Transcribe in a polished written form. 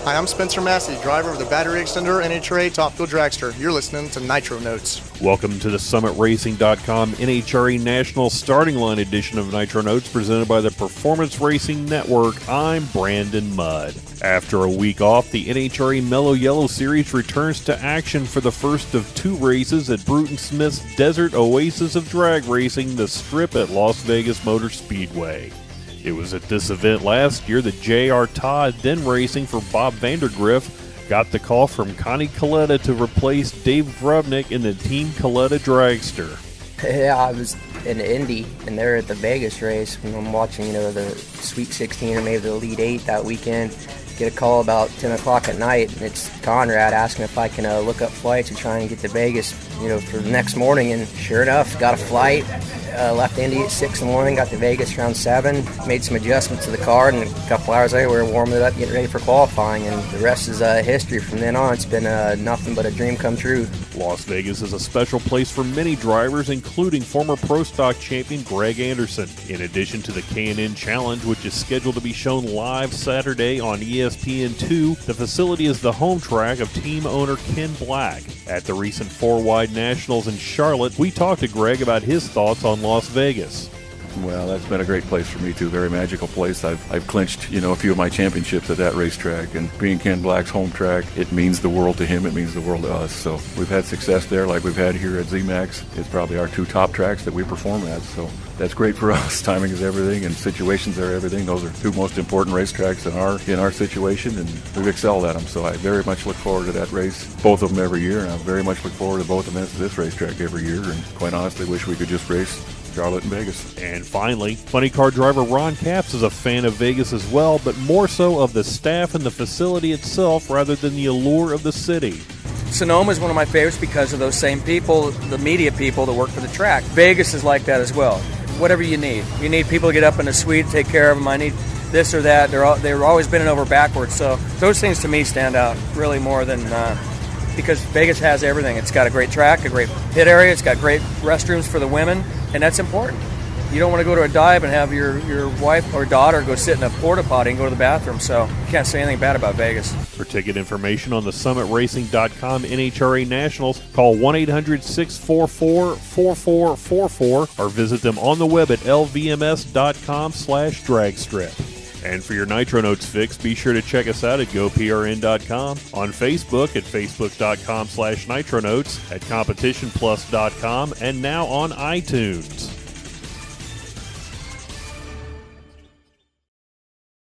Hi, I'm Spencer Massey, driver of the Battery Extender NHRA Top Fuel Dragster. You're listening to Nitro Notes. Welcome to the SummitRacing.com NHRA National Starting Line edition of Nitro Notes presented by the Performance Racing Network. I'm Brandon Mudd. After a week off, the NHRA Mellow Yellow Series returns to action for the first of two races at Bruton Smith's Desert Oasis of Drag Racing, the Strip at Las Vegas Motor Speedway. It was at this event last year that J.R. Todd, then racing for Bob Vandergriff, got the call from Connie Coletta to replace Dave Grubnick in the Team Coletta Dragster. Yeah, I was in Indy, and they're at the Vegas race. When I'm watching, the Sweet 16 or maybe the Elite 8 that weekend. Get a call about 10 o'clock at night, and it's Conrad asking if I can look up flights and try and get to Vegas, for the next morning. And sure enough, got a flight. Left Indy at 6 in the morning, got to Vegas around 7, made some adjustments to the car, and a couple hours later we were warming it up, getting ready for qualifying, and the rest is history. From then on, it's been nothing but a dream come true. Las Vegas is a special place for many drivers, including former Pro Stock champion Greg Anderson. In addition to the K&N Challenge, which is scheduled to be shown live Saturday on ESPN2, the facility is the home track of team owner Ken Black. At the recent 4-Wide Nationals in Charlotte, we talked to Greg about his thoughts on Las Vegas. Well, that's been a great place for me too. Very magical place. I've clinched, a few of my championships at that racetrack, and being Ken Black's home track, it means the world to him. It means the world to us. So we've had success there, like we've had here at ZMAX. It's probably our two top tracks that we perform at. So that's great for us. Timing is everything, and situations are everything. Those are two most important racetracks in our situation, and we've excelled at them. So I very much look forward to that race, both of them every year, and I very much look forward to both events of this racetrack every year. And quite honestly, wish we could just race Charlotte and Vegas. And finally, funny car driver Ron Capps is a fan of Vegas as well, but more so of the staff and the facility itself rather than the allure of the city. Sonoma is one of my favorites because of those same people, the media people that work for the track. Vegas is like that as well. Whatever you need. You need people to get up in a suite, take care of them. I need this or that. They're always bending over backwards. So those things to me stand out really more than because Vegas has everything. It's got a great track, a great pit area. It's got great restrooms for the women, and that's important. You don't want to go to a dive and have your wife or daughter go sit in a porta potty and go to the bathroom, so you can't say anything bad about Vegas. For ticket information on the SummitRacing.com NHRA Nationals, call 1-800-644-4444 or visit them on the web at lvms.com/dragstrip. And for your Nitro Notes fix, be sure to check us out at GoPRN.com, on Facebook at Facebook.com/NitroNotes, at CompetitionPlus.com, and now on iTunes.